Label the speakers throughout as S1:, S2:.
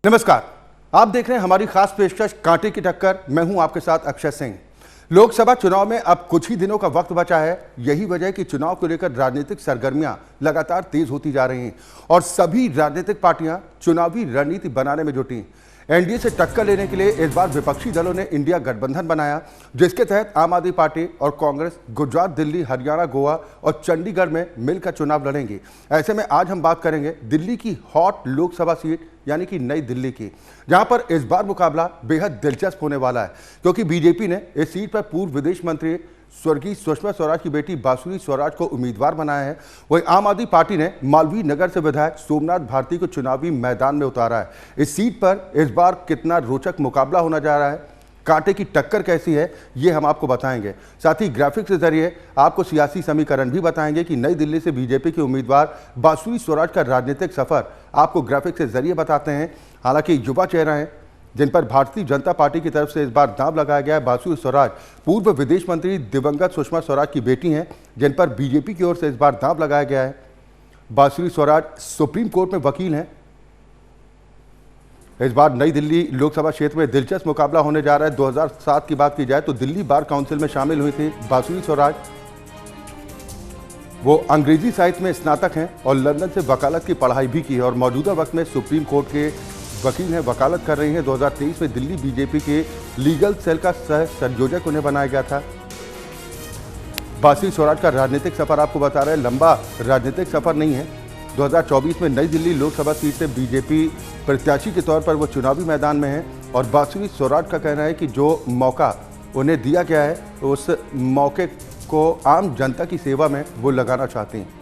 S1: नमस्कार, आप देख रहे हैं हमारी खास पेशकश कांटे की टक्कर। मैं हूं आपके साथ अक्षय सिंह। लोकसभा चुनाव में अब कुछ ही दिनों का वक्त बचा है। यही वजह है कि चुनाव को लेकर राजनीतिक सरगर्मियां लगातार तेज होती जा रही हैं और सभी राजनीतिक पार्टियां चुनावी रणनीति बनाने में जुटी। एनडीए से टक्कर लेने के लिए इस बार विपक्षी दलों ने इंडिया गठबंधन बनाया, जिसके तहत आम आदमी पार्टी और कांग्रेस गुजरात, दिल्ली, हरियाणा, गोवा और चंडीगढ़ में मिलकर चुनाव लड़ेंगे। ऐसे में आज हम बात करेंगे दिल्ली की हॉट लोकसभा सीट यानी कि नई दिल्ली की, जहां पर इस बार मुकाबला बेहद दिलचस्प होने वाला है, क्योंकि बीजेपी ने इस सीट पर पूर्व विदेश मंत्री स्वर्गीय सुषमा स्वराज की बेटी बांसुरी स्वराज को उम्मीदवार बनाया है। वहीं आम आदमी पार्टी ने मालवीय नगर से विधायक सोमनाथ भारती को चुनावी मैदान में उतारा है। इस सीट पर इस बार कितना रोचक मुकाबला होने जा रहा है, कांटे की टक्कर कैसी है, ये हम आपको बताएंगे। साथ ही ग्राफिक्स के जरिए आपको सियासी समीकरण भी बताएंगे कि नई दिल्ली से बीजेपी के उम्मीदवार बांसुरी स्वराज का राजनीतिक सफर आपको ग्राफिक्स के जरिए बताते हैं। हालांकि युवा चेहरा हैं जिन पर भारतीय जनता पार्टी की तरफ से इस बार दांव लगाया गया है। बांसुरी स्वराज पूर्व विदेश मंत्री दिवंगत सुषमा स्वराज की बेटी हैं, जिन पर बीजेपी की ओर से इस बार दांव लगाया गया है। बांसुरी स्वराज सुप्रीम कोर्ट में वकील हैं। इस बार नई दिल्ली लोकसभा क्षेत्र में दिलचस्प मुकाबला होने जा रहा है। 2007 की बात की जाए तो दिल्ली बार काउंसिल में शामिल हुई थी बांसुरी स्वराज। वो अंग्रेजी साहित्य में स्नातक हैं और लंदन से वकालत की पढ़ाई भी की है और मौजूदा वक्त में सुप्रीम कोर्ट के वकील हैं, वकालत कर रही हैं। 2023 में दिल्ली बीजेपी के लीगल सेल का सह संयोजक उन्हें बनाया गया था। बांसुरी स्वराज का राजनीतिक सफर आपको बता रहे हैं, लंबा राजनीतिक सफर नहीं है। 2024 में नई दिल्ली लोकसभा सीट से बीजेपी प्रत्याशी के तौर पर वो चुनावी मैदान में है और बांसुरी स्वराज का कहना है कि जो मौका उन्हें दिया गया है तो उस मौके को आम जनता की सेवा में वो लगाना चाहती हैं।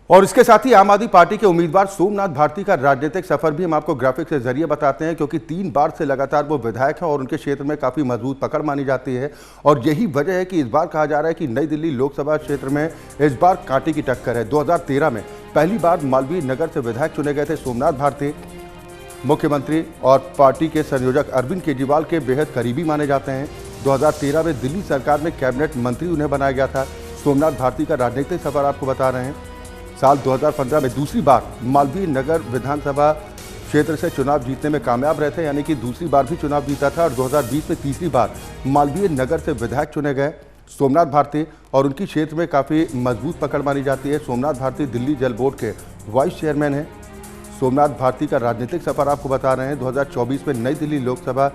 S1: और इसके साथ ही आम आदमी पार्टी के उम्मीदवार सोमनाथ भारती का राजनीतिक सफर भी हम आपको ग्राफिक्स के जरिए बताते हैं, क्योंकि 3 बार से लगातार वो विधायक हैं और उनके क्षेत्र में काफ़ी मजबूत पकड़ मानी जाती है। और यही वजह है कि इस बार कहा जा रहा है कि नई दिल्ली लोकसभा क्षेत्र में इस बार कांटे की टक्कर है। 2013 में पहली बार मालवीय नगर से विधायक चुने गए थे सोमनाथ भारती। मुख्यमंत्री और पार्टी के संयोजक अरविंद केजरीवाल के बेहद करीबी माने जाते हैं। 2013 में दिल्ली सरकार में कैबिनेट मंत्री उन्हें बनाया गया था। सोमनाथ भारती का राजनीतिक सफर आपको बता रहे हैं। साल 2015 में दूसरी बार मालवीय नगर विधानसभा क्षेत्र से चुनाव जीतने में कामयाब रहे थे, यानी कि दूसरी बार भी चुनाव जीता था। और 2020 में तीसरी बार मालवीय नगर से विधायक चुने गए सोमनाथ भारती और उनकी क्षेत्र में काफ़ी मजबूत पकड़ मानी जाती है। सोमनाथ भारती दिल्ली जल बोर्ड के वाइस चेयरमैन हैं। सोमनाथ भारती का राजनीतिक सफर आपको बता रहे हैं। 2024 में नई दिल्ली लोकसभा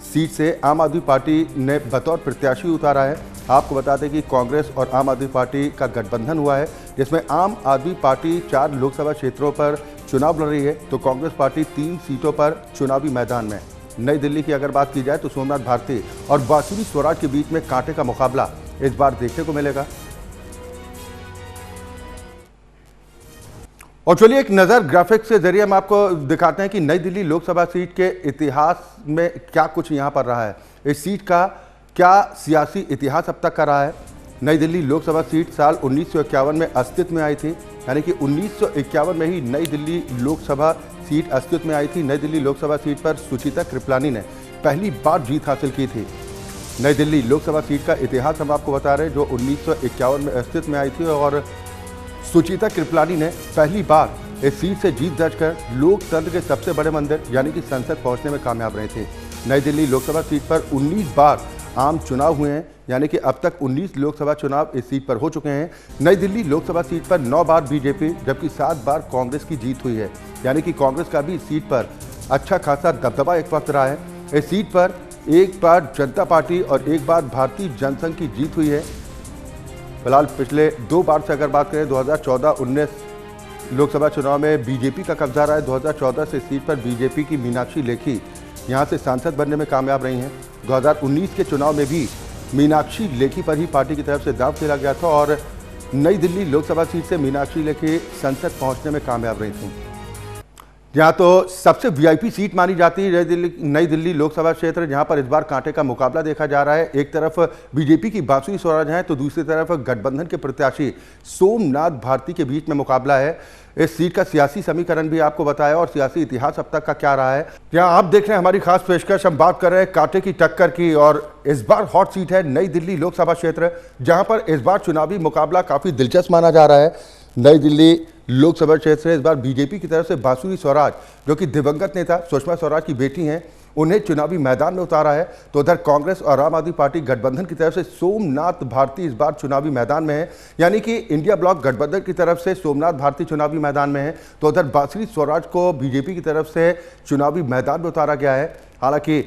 S1: सीट से आम आदमी पार्टी ने बतौर प्रत्याशी उतारा है। आपको बता दें कि कांग्रेस और आम आदमी पार्टी का गठबंधन हुआ है, जिसमें आम आदमी पार्टी 4 लोकसभा क्षेत्रों पर चुनाव लड़ रही है तो कांग्रेस पार्टी 3 सीटों पर चुनावी मैदान में। नई दिल्ली की अगर बात की जाए तो सोमनाथ भारती और बांसुरी स्वराज के बीच में कांटे का मुकाबला इस बार देखने को मिलेगा। और चलिए एक नज़र ग्राफिक्स के जरिए हम आपको दिखाते हैं कि नई दिल्ली लोकसभा सीट के इतिहास में क्या कुछ यहाँ पर रहा है, इस सीट का क्या सियासी इतिहास अब तक का रहा है। नई दिल्ली लोकसभा सीट साल 1951 में अस्तित्व में आई थी, यानी कि 1951 में ही नई दिल्ली लोकसभा सीट अस्तित्व में आई थी। नई दिल्ली लोकसभा सीट पर सुचिता कृपलानी ने पहली बार जीत हासिल की थी। नई दिल्ली लोकसभा सीट का इतिहास हम आपको बता रहे हैं, जो 1951 में अस्तित्व में आई थी और सुचिता कृपलानी ने पहली बार इस सीट से जीत दर्ज कर लोकतंत्र के सबसे बड़े मंदिर यानी कि संसद पहुंचने में कामयाब रहे थे। नई दिल्ली लोकसभा सीट पर 19 बार आम चुनाव हुए हैं, यानी कि अब तक 19 लोकसभा चुनाव इस सीट पर हो चुके हैं। नई दिल्ली लोकसभा सीट पर 9 बार बीजेपी जबकि 7 बार कांग्रेस की जीत हुई है, यानी कि कांग्रेस का भी इस सीट पर अच्छा खासा दबदबा एक वक्त रहा है। इस सीट पर एक बार जनता पार्टी और एक बार भारतीय जनसंघ की जीत हुई है। फिलहाल पिछले 2 बार से अगर बात करें 2014-19 लोकसभा चुनाव में बीजेपी का कब्जा रहा है। 2014 से सीट पर बीजेपी की मीनाक्षी लेखी यहां से सांसद बनने में कामयाब रही हैं। 2019 के चुनाव में भी मीनाक्षी लेखी पर ही पार्टी की तरफ से दांव खेला गया था और नई दिल्ली लोकसभा सीट से मीनाक्षी लेखी संसद पहुंचने में कामयाब रही थी। जहां तो सबसे वीआईपी सीट मानी जाती है नई दिल्ली लोकसभा क्षेत्र, जहां पर इस बार कांटे का मुकाबला देखा जा रहा है। एक तरफ बीजेपी की बांसुरी स्वराज हैं तो दूसरी तरफ गठबंधन के प्रत्याशी सोमनाथ भारती के बीच में मुकाबला है। इस सीट का सियासी समीकरण भी आपको बताया और सियासी इतिहास अब तक का क्या रहा है। जहां आप देख रहे हैं हमारी खास पेशकश, हम बात कर रहे हैं कांटे की टक्कर की और इस बार हॉट सीट है नई दिल्ली लोकसभा क्षेत्र, जहां पर इस बार चुनावी मुकाबला काफी दिलचस्प माना जा रहा है। नई दिल्ली लोकसभा क्षेत्र से इस बार बीजेपी की तरफ से बांसुरी स्वराज, जो कि दिवंगत नेता सुषमा स्वराज की बेटी हैं, उन्हें चुनावी मैदान में उतारा है। तो उधर कांग्रेस और आम आदमी पार्टी गठबंधन की तरफ से सोमनाथ भारती इस बार चुनावी मैदान में है, यानी कि इंडिया ब्लॉक गठबंधन की तरफ से सोमनाथ भारती चुनावी मैदान में है। तो उधर बांसुरी स्वराज को बीजेपी की तरफ से चुनावी मैदान में उतारा गया है। हालांकि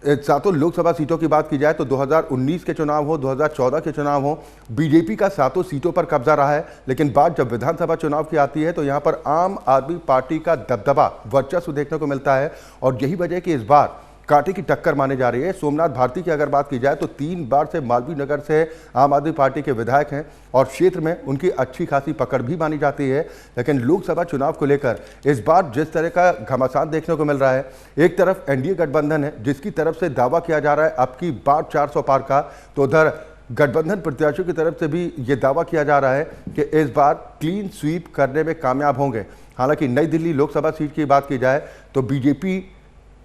S1: सातों लोकसभा सीटों की बात की जाए तो 2019 के चुनाव हो, 2014 के चुनाव हो, बीजेपी का सातों सीटों पर कब्जा रहा है। लेकिन बात जब विधानसभा चुनाव की आती है तो यहां पर आम आदमी पार्टी का दबदबा, वर्चस्व देखने को मिलता है। और यही वजह कि इस बार कांटे की टक्कर मानी जा रही है। सोमनाथ भारती की अगर बात की जाए तो 3 बार से मालवीय नगर से आम आदमी पार्टी के विधायक हैं और क्षेत्र में उनकी अच्छी खासी पकड़ भी मानी जाती है। लेकिन लोकसभा चुनाव को लेकर इस बार जिस तरह का घमासान देखने को मिल रहा है, एक तरफ एनडीए गठबंधन है जिसकी तरफ से दावा किया जा रहा है अब की बार 400 पार का, तो उधर गठबंधन प्रत्याशियों की तरफ से भी ये दावा किया जा रहा है कि इस बार क्लीन स्वीप करने में कामयाब होंगे। हालांकि नई दिल्ली लोकसभा सीट की बात की जाए तो बीजेपी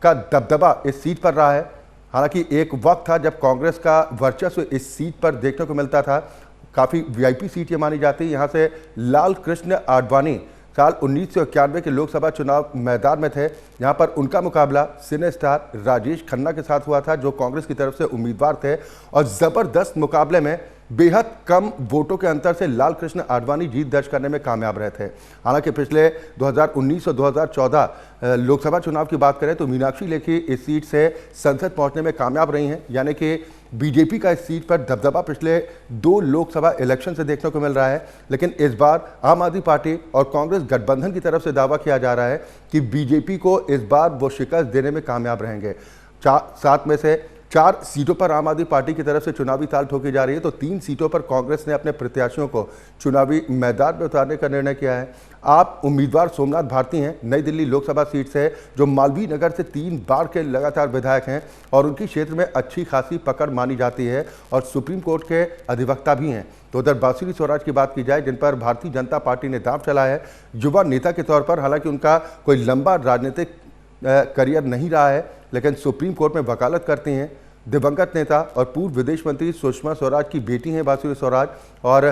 S1: का दबदबा इस सीट पर रहा है। हालांकि एक वक्त था जब कांग्रेस का वर्चस्व इस सीट पर देखने को मिलता था। काफ़ी वीआईपी सीट ये मानी जाती है। यहाँ से लाल कृष्ण आडवाणी साल 1991 के लोकसभा चुनाव मैदान में थे। यहाँ पर उनका मुकाबला सिने स्टार राजेश खन्ना के साथ हुआ था, जो कांग्रेस की तरफ से उम्मीदवार थे। और ज़बरदस्त मुकाबले में बेहद कम वोटों के अंतर से लाल कृष्ण आडवाणी जीत दर्ज करने में कामयाब रहे थे। हालांकि पिछले 2019 और 2014 लोकसभा चुनाव की बात करें तो मीनाक्षी लेखी इस सीट से संसद पहुंचने में कामयाब रही हैं, यानी कि बीजेपी का इस सीट पर दबदबा पिछले 2 लोकसभा इलेक्शन से देखने को मिल रहा है। लेकिन इस बार आम आदमी पार्टी और कांग्रेस गठबंधन की तरफ से दावा किया जा रहा है कि बीजेपी को इस बार वो शिकस्त देने में कामयाब रहेंगे। 7 में से 4 सीटों पर आम आदमी पार्टी की तरफ से चुनावी ताल ठोकी जा रही है, तो 3 सीटों पर कांग्रेस ने अपने प्रत्याशियों को चुनावी मैदान में उतारने का निर्णय किया है। आप उम्मीदवार सोमनाथ भारती हैं नई दिल्ली लोकसभा सीट से, जो मालवीय नगर से 3 बार के लगातार विधायक हैं और उनकी क्षेत्र में अच्छी खासी पकड़ मानी जाती है और सुप्रीम कोर्ट के अधिवक्ता भी हैं। तो उधर बांसुरी स्वराज की बात की जाए, जिन पर भारतीय जनता पार्टी ने दांव चला है युवा नेता के तौर पर। हालांकि उनका कोई लंबा राजनीतिक करियर नहीं रहा है, लेकिन सुप्रीम कोर्ट में वकालत करती हैं। दिवंगत नेता और पूर्व विदेश मंत्री सुषमा स्वराज की बेटी हैं बांसुरी स्वराज, और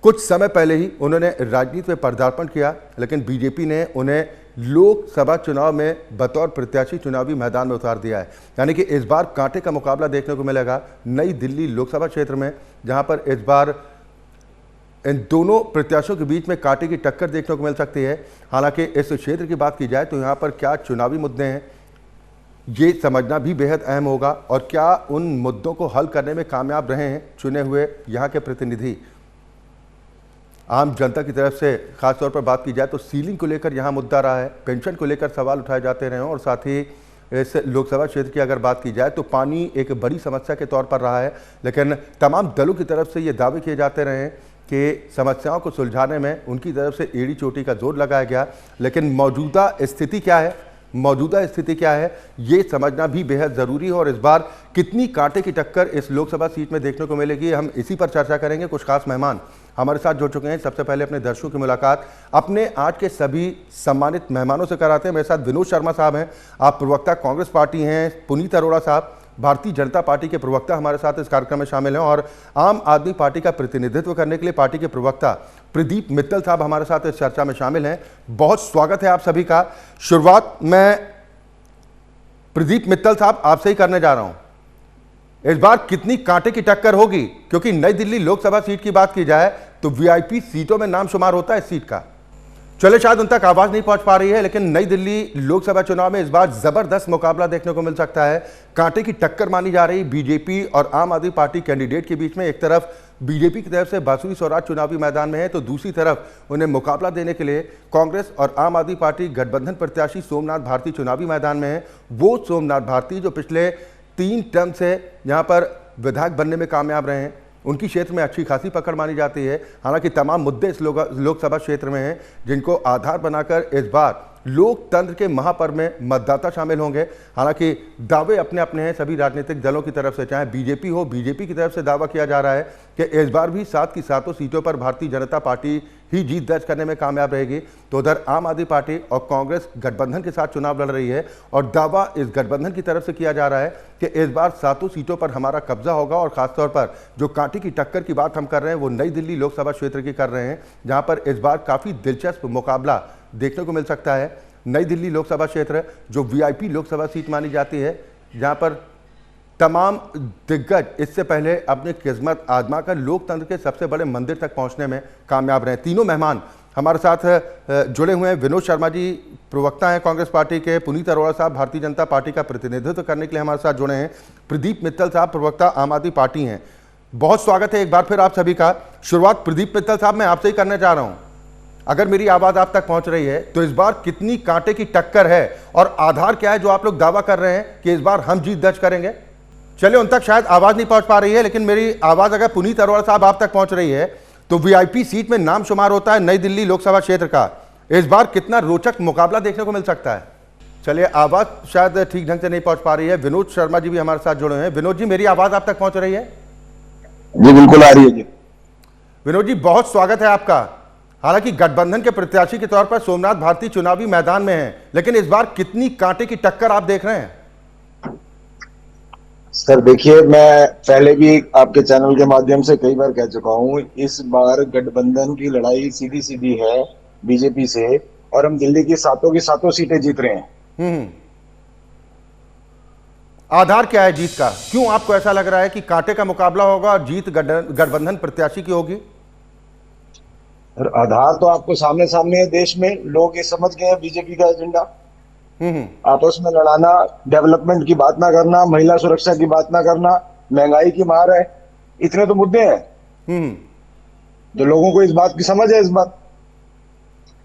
S1: कुछ समय पहले ही उन्होंने राजनीति में पदार्पण किया। लेकिन बीजेपी ने उन्हें लोकसभा चुनाव में बतौर प्रत्याशी चुनावी मैदान में उतार दिया है। यानी कि इस बार कांटे का मुकाबला देखने को मिलेगा नई दिल्ली लोकसभा क्षेत्र में, जहां पर इस बार इन दोनों प्रत्याशियों के बीच में कांटे की टक्कर देखने को मिल सकती है। हालांकि इस क्षेत्र की बात की जाए तो यहाँ पर क्या चुनावी मुद्दे हैं, ये समझना भी बेहद अहम होगा, और क्या उन मुद्दों को हल करने में कामयाब रहे हैं चुने हुए यहाँ के प्रतिनिधि। आम जनता की तरफ से खासतौर पर बात की जाए तो सीलिंग को लेकर यहाँ मुद्दा रहा है, पेंशन को लेकर सवाल उठाए जाते रहे हैं, और साथ ही इस लोकसभा क्षेत्र की अगर बात की जाए तो पानी एक बड़ी समस्या के तौर पर रहा है। लेकिन तमाम दलों की तरफ से ये दावे किए जाते रहे हैं कि समस्याओं को सुलझाने में उनकी तरफ से एड़ी चोटी का जोर लगाया गया। लेकिन मौजूदा स्थिति क्या है, ये समझना भी बेहद ज़रूरी है। और इस बार कितनी कांटे की टक्कर इस लोकसभा सीट में देखने को मिलेगी, हम इसी पर चर्चा करेंगे। कुछ खास मेहमान हमारे साथ जुड़ चुके हैं। सबसे पहले अपने दर्शकों की मुलाकात अपने आज के सभी सम्मानित मेहमानों से कराते हैं। मेरे साथ विनोद शर्मा साहब हैं, आप प्रवक्ता कांग्रेस पार्टी हैं। पुनीत अरोड़ा साहब भारतीय जनता पार्टी के प्रवक्ता हमारे साथ इस कार्यक्रम में शामिल हैं, और आम आदमी पार्टी का प्रतिनिधित्व करने के लिए पार्टी के प्रवक्ता प्रदीप मित्तल साहब हमारे साथ इस चर्चा में शामिल हैं। बहुत स्वागत है आप सभी का। शुरुआत मैं प्रदीप मित्तल साहब आपसे ही करने जा रहा हूं। इस बार कितनी कांटे की टक्कर होगी, क्योंकि नई दिल्ली लोकसभा सीट की बात की जाए तो वीआईपी सीटों में नाम शुमार होता है इस सीट का। चले, शायद उन तक आवाज नहीं पहुंच पा रही है, लेकिन नई दिल्ली लोकसभा चुनाव में इस बार जबरदस्त मुकाबला देखने को मिल सकता है। कांटे की टक्कर मानी जा रही बीजेपी और आम आदमी पार्टी कैंडिडेट के बीच में। एक तरफ बीजेपी की तरफ से बांसुरी स्वराज चुनावी मैदान में है, तो दूसरी तरफ उन्हें मुकाबला देने के लिए कांग्रेस और आम आदमी पार्टी गठबंधन प्रत्याशी सोमनाथ भारती चुनावी मैदान में है। वो सोमनाथ भारती जो पिछले 3 टर्म से यहाँ पर विधायक बनने में कामयाब रहे हैं, उनकी क्षेत्र में अच्छी खासी पकड़ मानी जाती है। हालांकि तमाम मुद्दे इस लोकसभा क्षेत्र में हैं जिनको आधार बनाकर इस बार लोकतंत्र के महापर्व में मतदाता शामिल होंगे। हालांकि दावे अपने अपने हैं सभी राजनीतिक दलों की तरफ से, चाहे बीजेपी हो, बीजेपी की तरफ से दावा किया जा रहा है कि इस बार भी 7 की 7 सीटों पर भारतीय जनता पार्टी ही जीत दर्ज करने में कामयाब रहेगी। तो उधर आम आदमी पार्टी और कांग्रेस गठबंधन के साथ चुनाव लड़ रही है और दावा इस गठबंधन की तरफ से किया जा रहा है कि इस बार 7 सीटों पर हमारा कब्जा होगा। और खासतौर पर जो कांटे की टक्कर की बात हम कर रहे हैं वो नई दिल्ली लोकसभा क्षेत्र की कर रहे हैं, जहां पर इस बार काफी दिलचस्प मुकाबला देखने को मिल सकता है। नई दिल्ली लोकसभा क्षेत्र जो वीआईपी लोकसभा सीट मानी जाती है, जहां पर तमाम दिग्गज इससे पहले अपनी किस्मत आजमाकर लोकतंत्र के सबसे बड़े मंदिर तक पहुंचने में कामयाब रहे। तीनों मेहमान हमारे साथ जुड़े हुए हैं। विनोद शर्मा जी प्रवक्ता हैं कांग्रेस पार्टी के, पुनीत अरोड़ा साहब भारतीय जनता पार्टी का प्रतिनिधित्व करने के लिए हमारे साथ जुड़े हैं, प्रदीप मित्तल साहब प्रवक्ता आम आदमी पार्टी हैं। बहुत स्वागत है एक बार फिर आप सभी का। शुरुआत प्रदीप मित्तल साहब मैं आपसे ही करना चाह रहा हूं। अगर मेरी आवाज आप तक पहुंच रही है तो इस बार कितनी कांटे की टक्कर है और आधार क्या है जो आप लोग दावा कर रहे हैं कि इस बार हम जीत दर्ज करेंगे? चलिए, उन तक शायद आवाज नहीं पहुंच पा रही है, लेकिन मेरी आवाज अगर पुनीत अरोड़ा साहब आप तक पहुंच रही है तो वीआईपी सीट में नाम शुमार होता है नई दिल्ली लोकसभा क्षेत्र का। इस बार कितना रोचक मुकाबला देखने को मिल सकता है? चलिए, आवाज शायद ठीक ढंग से नहीं पहुंच पा रही है। विनोद शर्मा जी भी हमारे साथ जुड़े हैं। विनोद जी, मेरी आवाज आप तक पहुंच रही है?
S2: जी बिल्कुल आ रही है जी।
S1: विनोद जी, बहुत स्वागत है आपका। हालांकि गठबंधन के प्रत्याशी के तौर पर सोमनाथ भारती चुनावी मैदान में हैं, लेकिन इस बार कितनी कांटे की टक्कर आप देख रहे हैं?
S2: सर देखिए, मैं पहले भी आपके चैनल के माध्यम से कई बार कह चुका हूं, इस बार गठबंधन की लड़ाई सीधी सीधी है बीजेपी से और हम दिल्ली की 7 की 7 सीटें जीत रहे हैं।
S1: आधार क्या है जीत का? क्यों आपको ऐसा लग रहा है कि कांटे का मुकाबला होगा और जीत गठबंधन प्रत्याशी की होगी?
S2: आधार तो आपको सामने सामने है। देश में लोग ये समझ गए हैं बीजेपी का एजेंडा आपस में लड़ाना, डेवलपमेंट की बात ना करना, महिला सुरक्षा की बात ना करना, महंगाई की मार है, इतने तो मुद्दे हैं जो लोगों को इस बात की समझ है। इस बात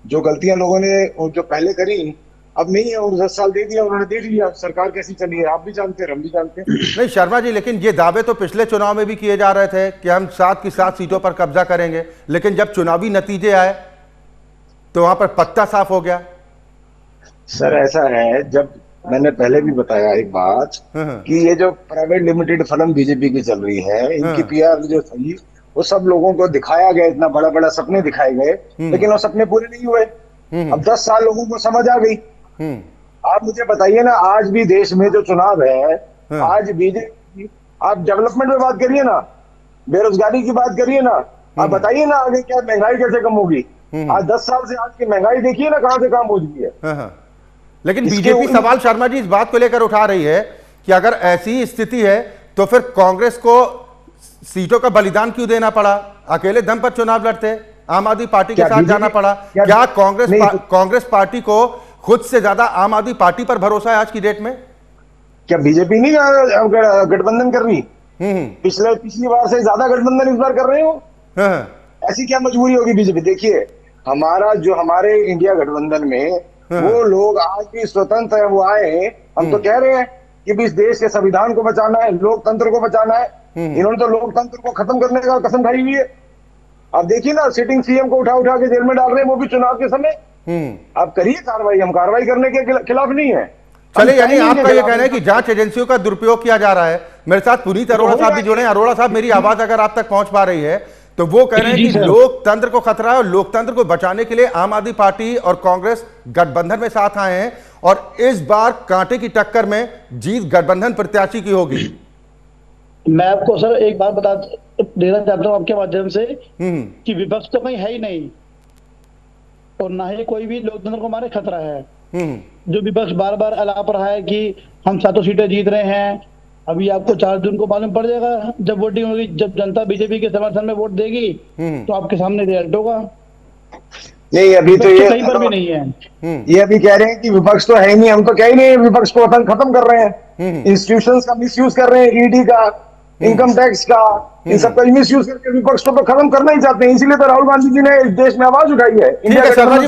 S2: जो गलतियां लोगों ने जो पहले करी अब नहीं है, और 10 साल दे दिया उन्होंने, देख लिया सरकार कैसी चली है, आप भी जानते हैं, हम भी जानते हैं।
S1: नहीं शर्मा जी, लेकिन ये दावे तो पिछले चुनाव में भी किए जा रहे थे कि हम 7 की 7 सीटों पर कब्जा करेंगे, लेकिन जब चुनावी नतीजे आए तो वहां पर पत्ता साफ हो गया।
S2: सर ऐसा है, जब मैंने पहले भी बताया एक बात कि ये जो प्राइवेट लिमिटेड फर्म बीजेपी की चल रही है, इनकी पीआर जो थी वो सब लोगों को दिखाया गया, इतना बड़ा बड़ा सपने दिखाए गए, लेकिन वो सपने पूरे नहीं हुए। अब 10 साल लोगों को समझ आ गई। आप मुझे बताइए ना, आज भी देश में जो चुनाव है, आज बीजेपी, आप डेवलपमेंट में बात करिए ना, बेरोजगारी की बात करिए ना, आप बताइए ना आगे क्या महंगाई कैसे कम होगी। आज 10 साल से आज की महंगाई देखिए ना कहां से कहां पहुंच गई है।
S1: लेकिन बीजेपी सवाल शर्मा जी इस बात को लेकर उठा रही है कि अगर ऐसी स्थिति है तो फिर कांग्रेस को सीटों का बलिदान क्यों देना पड़ा? अकेले दम पर चुनाव लड़ते, आम आदमी पार्टी के साथ जाना पड़ा। क्या कांग्रेस पार्टी को खुद से ज्यादा आम आदमी पार्टी पर भरोसा है आज की डेट में?
S2: क्या बीजेपी नहीं गठबंधन कर रही? पिछली बार से ज्यादा गठबंधन इस बार कर रहे हो। ऐसी क्या मजबूरी होगी बीजेपी? देखिए, हमारे इंडिया गठबंधन में वो लोग आज भी स्वतंत्र है, वो आए, हम तो कह रहे हैं कि इस देश के संविधान को बचाना है, लोकतंत्र को बचाना है। इन्होंने तो लोकतंत्र को खत्म करने का कसम खाई हुई है। आप देखिए ना, सिटिंग सीएम को उठा उठा के जेल में डाल रहे हैं, वो भी चुनाव के समय। आप करिए कार्रवाई, हम कार्रवाई करने के खिलाफ नहीं है।
S1: चलिए, यानी आपका ये कहना है कि जांच एजेंसियों का दुरुपयोग किया जा रहा है। मेरे साथ पुनीत अरोड़ा साहब भी जुड़े हैं। अरोड़ा साहब, मेरी आवाज अगर आप तक पहुंच पा रही है तो वो कह रहे हैं कि लोकतंत्र को खतरा है और लोकतंत्र को बचाने के लिए आम आदमी पार्टी और कांग्रेस गठबंधन में साथ आए हैं और इस बार कांटे की टक्कर में जीत गठबंधन प्रत्याशी की होगी।
S3: मैं आपको सर एक बात बता देना चाहता हूं आपके माध्यम से कि विपक्ष तो कहीं है ही नहीं और ना ही कोई भी लोकतंत्र को हमारे खतरा है। जो विपक्ष बार बार अलाप रहा है कि हम 7 सीटें जीत रहे हैं, अभी आपको 4 जून को मालूम पड़ जाएगा जब वोटिंग होगी, जब जनता बीजेपी के समर्थन में वोट देगी तो आपके सामने रिजल्ट होगा।
S2: नहीं, अभी तो ये
S3: कहीं पर भी नहीं है।
S2: ये अभी कह रहे हैं कि विपक्ष तो है ही नहीं, हम तो कह ही नहीं, विपक्ष को खत्म कर रहे हैं, इंस्टीट्यूशंस का मिसयूज कर रहे हैं, ईडी का, इनकम टैक्स का, इन सब का मिसयूज करके विपक्ष को तो खत्म करना ही चाहते हैं। इसीलिए तो राहुल गांधी जी ने इस देश में आवाज उठाई है।
S1: ठीक है शर्मा जी,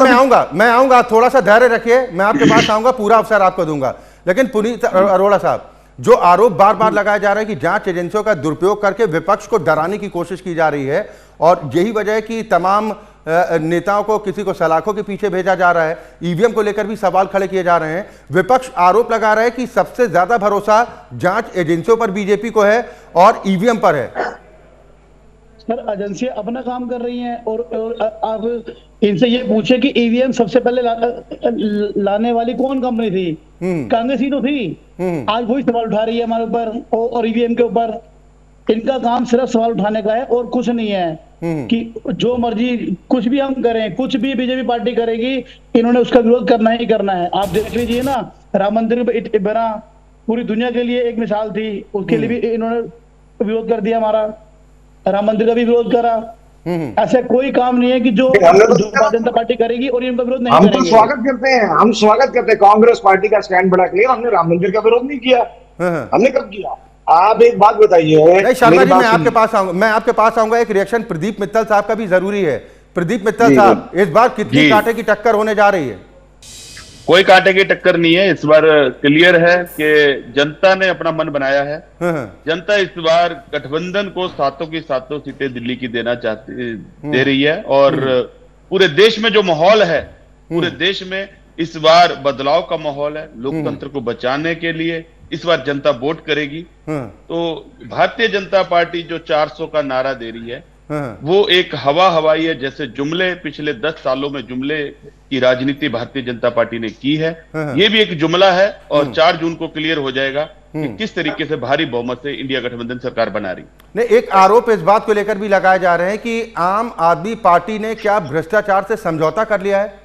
S1: मैं आऊंगा, थोड़ा सा धैर्य रखिए, मैं आपके पास आऊंगा, पूरा अवसर आपको दूंगा। लेकिन पुनीत अरोड़ा साहब, जो आरोप बार बार लगाया जा रहा है कि जांच एजेंसियों का दुरुपयोग करके विपक्ष को डराने की कोशिश की जा रही है और यही वजह है कि तमाम नेताओं को, किसी को सलाखों के पीछे भेजा जा रहा है। ईवीएम को लेकर भी सवाल खड़े किए जा रहे हैं। विपक्ष आरोप लगा रहा है कि सबसे ज्यादा भरोसा जांच एजेंसियों पर बीजेपी को है और ईवीएम पर है।
S3: सर, एजेंसियां अपना काम कर रही हैं और आप इनसे ये पूछे कि ईवीएम सबसे पहले लाने वाली कौन कंपनी थी? कांग्रेस ही तो थी। आज वही सवाल उठा रही है हमारे ऊपर और ईवीएम के ऊपर। इनका काम सिर्फ सवाल उठाने का है और कुछ नहीं है कि जो मर्जी कुछ भी हम करें, कुछ भी बीजेपी पार्टी करेगी, इन्होंने उसका विरोध करना ही करना है। आप देख लीजिए ना, राम मंदिर बना, पूरी दुनिया के लिए एक मिसाल थी, उसके लिए भी इन्होंने विरोध कर दिया। हमारा राम मंदिर का भी विरोध करा। ऐसा कोई काम नहीं है कि जो भारतीय जनता पार्टी करेगी और इनका विरोध नहीं
S2: हम
S3: करेंगे।
S2: तो स्वागत करते हैं, हम स्वागत करते हैं कांग्रेस पार्टी का स्टैंड बड़ा क्लियर। हमने राम मंदिर का विरोध नहीं किया। हमने कब किया? आप एक बात बताइए।
S1: नहीं शर्मा जी, मैं आपके पास आऊंगा। एक रिएक्शन प्रदीप मित्तल साहब का भी जरूरी है। प्रदीप मित्तल साहब, इस बार कितनी कांटे की टक्कर होने जा रही है?
S4: कोई कांटे की टक्कर नहीं है। इस बार क्लियर है कि जनता ने अपना मन बनाया है। जनता इस बार गठबंधन को सातों की सातों सीटें दिल्ली की दे रही है। और पूरे देश में जो माहौल है, पूरे देश में इस बार बदलाव का माहौल है। लोकतंत्र को बचाने के लिए इस बार जनता वोट करेगी। तो भारतीय जनता पार्टी जो 400 का नारा दे रही है, वो एक हवाई है। जैसे जुमले पिछले 10 सालों में जुमले की राजनीति भारतीय जनता पार्टी ने की है, ये भी एक जुमला है। और 4 जून को क्लियर हो जाएगा कि किस तरीके से भारी बहुमत से इंडिया गठबंधन सरकार बना रही।
S1: नहीं, एक आरोप इस बात को लेकर भी लगाए जा रहे हैं कि आम आदमी पार्टी ने क्या भ्रष्टाचार से समझौता कर लिया है?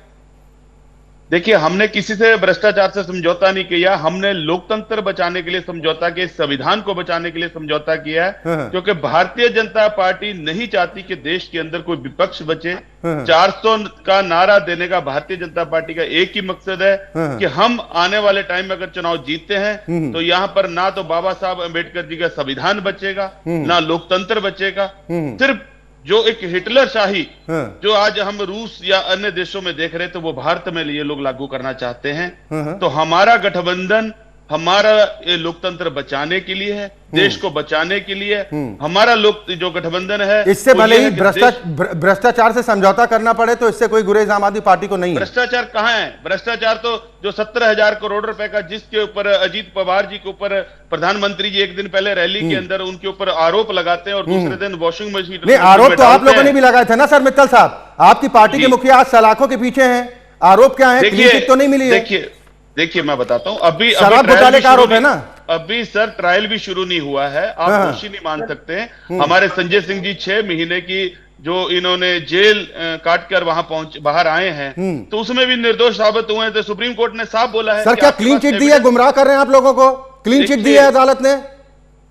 S4: देखिए, हमने किसी से भ्रष्टाचार से समझौता नहीं किया। हमने लोकतंत्र बचाने के लिए समझौता किया, संविधान को बचाने के लिए समझौता किया है। क्योंकि भारतीय जनता पार्टी नहीं चाहती कि देश के अंदर कोई विपक्ष बचे। 400 का नारा देने का भारतीय जनता पार्टी का एक ही मकसद है कि हम आने वाले टाइम में अगर चुनाव जीतते हैं तो यहां पर ना तो बाबा साहब अंबेडकर जी का संविधान बचेगा, ना लोकतंत्र बचेगा। सिर्फ जो एक हिटलर शाही जो आज हम रूस या अन्य देशों में देख रहे थे, वो भारत में ये लोग लागू करना चाहते हैं। तो हमारा गठबंधन हमारा लोकतंत्र बचाने के लिए है, देश को बचाने के लिए। हमारा जो गठबंधन है,
S1: इससे भले ही भ्रष्टाचार से समझौता करना पड़े तो इससे कोई गुरेज आम आदमी पार्टी को नहीं है।
S4: भ्रष्टाचार कहां है? भ्रष्टाचार तो जो 17,000 करोड़ रुपए का, जिसके ऊपर अजीत पवार जी के ऊपर प्रधानमंत्री जी एक दिन पहले रैली के अंदर उनके ऊपर आरोप लगाते हैं और दूसरे दिन वॉशिंग मशीन।
S1: नहीं, आरोप तो आप लोगों ने भी लगाए थे ना सर मित्तल साहब। आपकी पार्टी के मुखिया आज सलाखों के पीछे हैं। आरोप क्या है? क्लीन चिट तो नहीं मिली है।
S4: देखिए मैं बताता हूं, अभी
S1: शराब घोटाले का आरोप है ना।
S4: अभी सर ट्रायल भी शुरू नहीं हुआ है। आप दोषी नहीं मान सकते। हमारे संजय सिंह जी 6 महीने की जो इन्होंने जेल काट कर वहां बाहर आए हैं, तो उसमें भी निर्दोष साबित हुए थे। सुप्रीम कोर्ट ने साफ बोला है।
S1: सर क्या क्लीन चिट दी है? गुमराह कर रहे हैं आप लोगों को। क्लीन चिट दी है अदालत ने?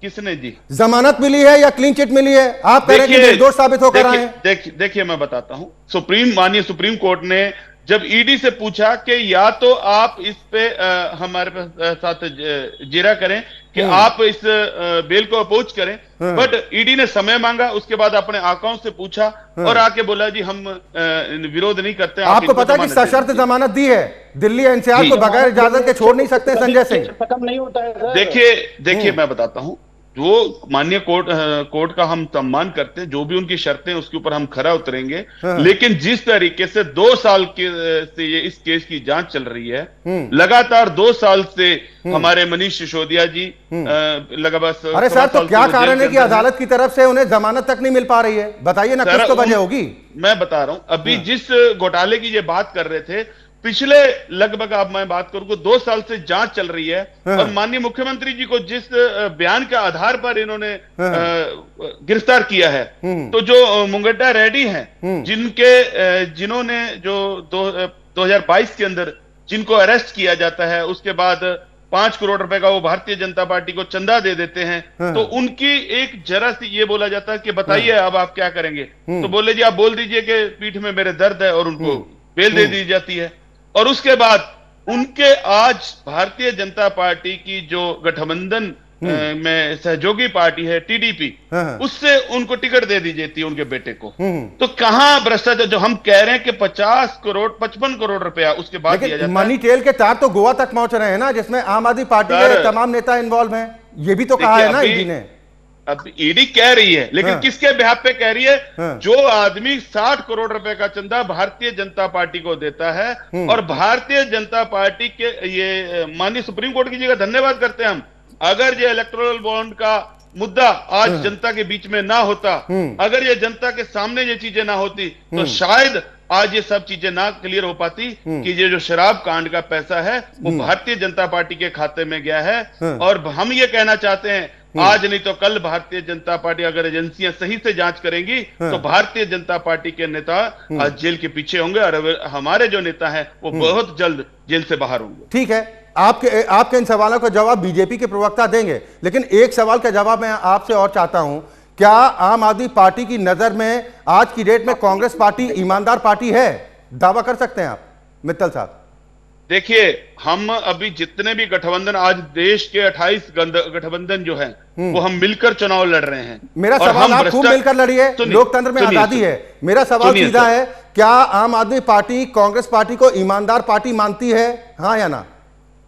S4: किसने दी?
S1: जमानत मिली है या क्लीन चिट मिली है? आप कह रहे हैं कि निर्दोष साबित होकर आए।
S4: देखिए मैं बताता हूं, माननीय सुप्रीम कोर्ट ने जब ईडी से पूछा कि या तो आप इस पे हमारे साथ जिरा करें कि आप इस बेल को अपोज करें, बट ईडी ने समय मांगा। उसके बाद अपने अकाउंट से पूछा और आके बोला जी हम विरोध नहीं करते।
S1: आपको पता है कि सशर्त जमानत दी है? दिल्ली एनसीआर को बगैर इजाजत के छोड़ नहीं सकते संजय सिंह।
S3: खत्म नहीं होता है।
S4: देखिए मैं बताता हूं, जो माननीय कोर्ट का हम सम्मान करते हैं, जो भी उनकी शर्तें उसके ऊपर हम खरा उतरेंगे। लेकिन जिस तरीके से 2 साल से ये इस केस की जांच चल रही है, लगातार 2 साल से हमारे मनीष सिसोदिया जी लगातार।
S1: अरे सर, तो क्या कारण है कि अदालत की तरफ से उन्हें जमानत तक नहीं मिल पा रही है? बताइए ना, कुछ तो वजह होगी।
S4: मैं बता रहा हूं, अभी जिस घोटाले की ये बात कर रहे थे, पिछले लगभग अब मैं बात करूं 2 साल से जांच चल रही है। और माननीय मुख्यमंत्री जी को जिस बयान के आधार पर इन्होंने गिरफ्तार किया है, तो जो मुंगड्डा रेड्डी हैं, जिन्होंने जो 2022 के अंदर जिनको अरेस्ट किया जाता है, उसके बाद 5 करोड़ रुपए का वो भारतीय जनता पार्टी को चंदा दे देते हैं, तो उनकी एक जरा सी ये बोला जाता है कि बताइए अब आप क्या करेंगे। तो बोले जी आप बोल दीजिए कि पीठ में मेरे दर्द है, और उनको बेल दे दी जाती है। और उसके बाद उनके आज भारतीय जनता पार्टी की जो गठबंधन में सहयोगी पार्टी है टीडीपी, उससे उनको टिकट दे दी जाती है उनके बेटे को। तो कहां भ्रष्टाचार? जो हम कह रहे हैं कि 50 करोड़ 55 करोड़ रुपया उसके बाद दिया जाता है।
S1: मनी टेल के तार तो गोवा तक पहुंच रहे हैं ना, जिसमें आम आदमी पार्टी के तमाम नेता इन्वॉल्व हैं। ये भी तो कहा है ना ईडी ने।
S4: अब ईडी कह रही है, लेकिन किसके बिहाफ पे कह रही है? जो आदमी 60 करोड़ रुपए का चंदा भारतीय जनता पार्टी को देता है, और भारतीय जनता पार्टी के ये माननीय सुप्रीम कोर्ट की जगह धन्यवाद करते हैं हम, अगर ये इलेक्टोरल बॉन्ड का मुद्दा आज जनता के बीच में ना होता, अगर ये जनता के सामने ये चीजें ना होती, तो शायद आज ये सब चीजें ना क्लियर हो पाती कि ये जो शराब कांड का पैसा है वो भारतीय जनता पार्टी के खाते में गया है। और हम ये कहना चाहते हैं, आज नहीं तो कल भारतीय जनता पार्टी, अगर एजेंसियां सही से जांच करेंगी तो भारतीय जनता पार्टी के नेता आज जेल के पीछे होंगे, और हमारे जो नेता हैं वो बहुत जल्द जेल से बाहर होंगे।
S1: ठीक है, आपके इन सवालों का जवाब बीजेपी के प्रवक्ता देंगे, लेकिन एक सवाल का जवाब मैं आपसे और चाहता हूं, क्या आम आदमी पार्टी की नजर में आज की डेट में कांग्रेस पार्टी ईमानदार पार्टी है? दावा कर सकते हैं आप मित्तल साहब?
S4: देखिए, हम अभी जितने भी गठबंधन, आज देश के 28 गठबंधन जो हैं वो हम मिलकर चुनाव लड़ रहे हैं।
S1: मेरा सवाल, आप खूब मिलकर लड़िए, लोकतंत्र में आजादी है। मेरा सवाल सीधा है, क्या आम आदमी पार्टी कांग्रेस पार्टी को ईमानदार पार्टी मानती है, हाँ या ना?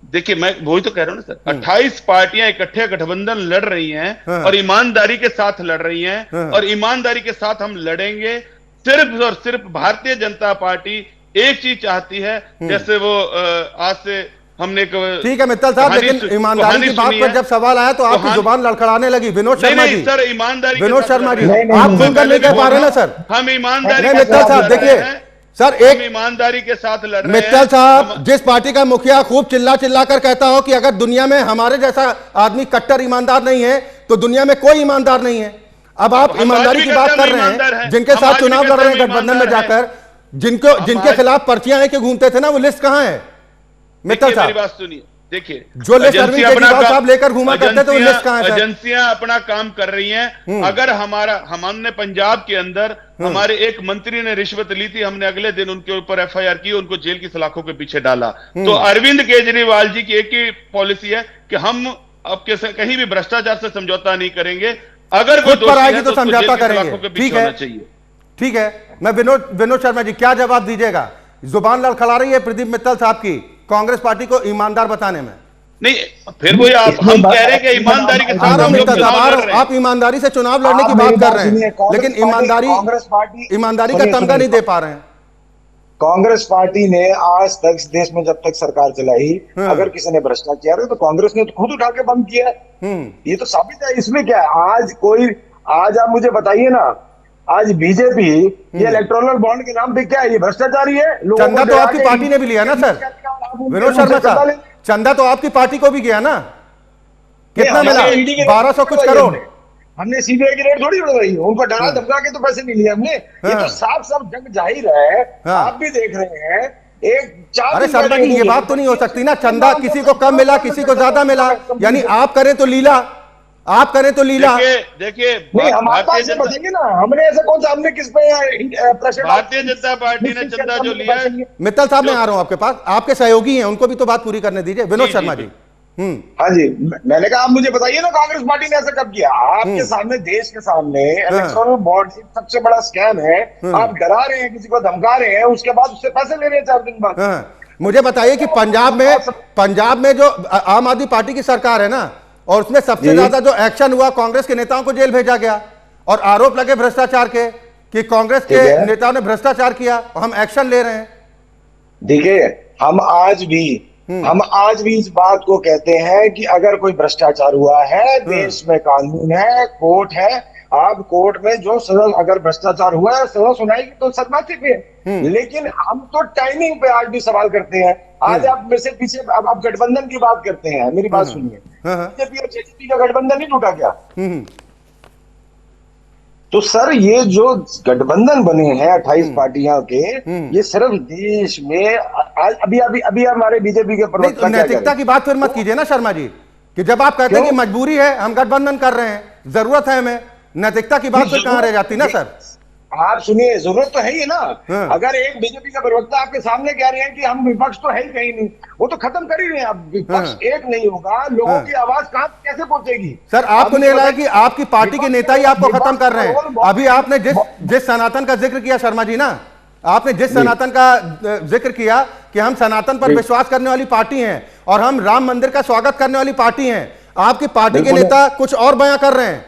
S4: देखिए, मैं वही तो कह रहा हूं ना सर, 28 पार्टियां इकट्ठे गठबंधन लड़ रही हैं और ईमानदारी के साथ लड़ रही हैं, और ईमानदारी के साथ हम लड़ेंगे। सिर्फ और सिर्फ भारतीय जनता पार्टी एक चीज चाहती है, जैसे वो आज से हमने,
S1: ठीक है मित्तल साहब, लेकिन ईमानदारी की बात पर जब सवाल आया तो आपकी जुबान लड़खड़ाने लगी। विनोद शर्मा जी,
S4: सर ईमानदारी,
S1: विनोद शर्मा जी, आप खुलकर नहीं कह पा रहे ना सर?
S4: हम ईमानदारी,
S1: मित्तल साहब देखिए सर, एक
S4: ईमानदारी के साथ लड़ रहे हैं।
S1: मित्तल साहब, जिस पार्टी का मुखिया खूब चिल्ला चिल्ला कर कहता हो कि अगर दुनिया में हमारे जैसा आदमी कट्टर ईमानदार नहीं है तो दुनिया में कोई ईमानदार नहीं है। अब आप ईमानदारी की बात कर रहे हैं, जिनके साथ चुनाव लड़ रहे हैं गठबंधन में जाकर, जिनके खिलाफ पर्चियां लेके घूमते थे ना, वो लिस्ट कहां है मित्तल साहब?
S4: मेरी बात सुनिए, देखिए,
S1: जो लिस्ट अरविंद केजरीवाल साहब लेकर घूमा करते थे, वो लिस्ट कहां है?
S4: एजेंसियां अपना काम कर रही हैं। अगर हमने पंजाब के अंदर हमारे एक मंत्री ने रिश्वत ली थी, हमने अगले दिन उनके ऊपर एफआईआर की, उनको जेल की सलाखों के पीछे डाला। तो अरविंद केजरीवाल जी की एक ही पॉलिसी है कि हम अब कहीं भी भ्रष्टाचार से समझौता नहीं करेंगे, अगर कोई दोषी है तो समझौता करेंगे।
S1: ठीक है, मैं विनोद शर्मा जी, क्या जवाब दीजिएगा? जुबान लड़खड़ा रही है प्रदीप मित्तल साहब की कांग्रेस पार्टी को ईमानदार बताने में।
S4: नहीं, फिर वही हम कह रहे हैं कि ईमानदारी के साथ हम लोग चुनाव लड़ रहे हैं।
S1: आप ईमानदारी से चुनाव लड़ने की बात कर रहे हैं, लेकिन ईमानदारी का तमगा नहीं दे पा रहे हैं।
S2: कांग्रेस पार्टी ने आज तक देश में जब तक सरकार चलाई, अगर किसी ने भ्रष्टाचार किया तो कांग्रेस ने तो खुद उठा के बंद किया। ये तो साबित है। इसमें क्या है? आज आप मुझे बताइए ना, आज बीजेपी ये इलेक्टोरल बॉन्ड के नाम पे क्या है? ये भ्रष्टाचार ही है।
S1: चंदा तो आपकी पार्टी ने भी लिया ना सर? विनोद शर्मा साहब, चंदा तो आपकी पार्टी को भी गया ना? कितना मिला? 1200 कुछ करोड़।
S2: हमने सीबीआई की रेट थोड़ी बढ़ाई, उनको डरा धमका के तो पैसे नहीं लिए हमने। ये तो साफ साफ जग जाहिर है, आप भी देख रहे हैं।
S1: अरे शर्मा जी, ये बात तो नहीं हो सकती ना, चंदा किसी को कम मिला, किसी को ज्यादा मिला, यानी आप करें तो लीला, आप करें तो लीला।
S4: देखिए,
S2: हमारे पास बताएंगे ना, हमने ऐसा कौन सा, हमने किस पे
S4: भारतीय जनता पार्टी ने चंदा जो लिया है।
S1: मित्तल साहब, मैं आ रहा हूं आपके पास, आपके सहयोगी हैं, उनको भी तो बात पूरी करने दीजिए। विनोद शर्मा जी।
S2: हाँ जी, मैंने कहा आप मुझे बताइए ना, कांग्रेस पार्टी ने ऐसा कब किया? आपके सामने, देश के सामने इलेक्टोरल बॉन्ड सबसे बड़ा स्कैम है। आप डरा रहे हैं, किसी को धमका रहे हैं, उसके बाद उससे पैसे ले रहे हैं 4 दिन बाद।
S1: मुझे बताइए कि पंजाब में जो आम आदमी पार्टी की सरकार है ना, और उसमें सबसे ज्यादा जो एक्शन हुआ, कांग्रेस के नेताओं को जेल भेजा गया और आरोप लगे भ्रष्टाचार के कि कांग्रेस के नेताओं ने भ्रष्टाचार किया, और हम एक्शन ले रहे हैं।
S2: देखिए, हम आज भी इस बात को कहते हैं कि अगर कोई भ्रष्टाचार हुआ है, देश में कानून है, कोर्ट है, आप कोर्ट में जो सजा, अगर भ्रष्टाचार हुआ है सजा सुनाएगी तो सदमाची पे। लेकिन हम तो टाइमिंग पे आज भी सवाल करते हैं। आज आप मेरे से पीछे, अब आप गठबंधन की बात करते हैं, मेरी बात सुनिए। बीजेपी और जेजेपी का गठबंधन नहीं टूटा क्या? तो सर, ये जो गठबंधन बने हैं 28 पार्टियां के, ये सिर्फ देश में अभी हमारे बीजेपी के प्रवक्ता,
S1: नैतिकता की बात फिर मत कीजिए ना शर्मा जी, कि जब आप कहते हैं कि मजबूरी है, हम गठबंधन कर रहे हैं, जरूरत है हमें, नैतिकता की बात फिर कहां रह जाती ना सर?
S2: आप सुनिए, जरूरत तो है ही ना। अगर एक बीजेपी का प्रवक्ता आपके सामने कह रहे हैं कि हम विपक्ष तो है ही कहीं नहीं, वो तो खत्म कर ही रहे हैं। अब विपक्ष एक नहीं होगा, लोगों की आवाज कहां कैसे पहुंचेगी?
S1: सर, आपको नहीं लगा कि आपकी पार्टी के नेता ही आपको खत्म कर रहे हैं? अभी आपने जिस सनातन का जिक्र किया शर्मा जी ना, आपने जिस सनातन का जिक्र किया कि हम सनातन पर विश्वास करने वाली पार्टी हैं और हम राम मंदिर का स्वागत करने वाली पार्टी हैं, आपकी पार्टी के नेता कुछ और बयां कर रहे हैं।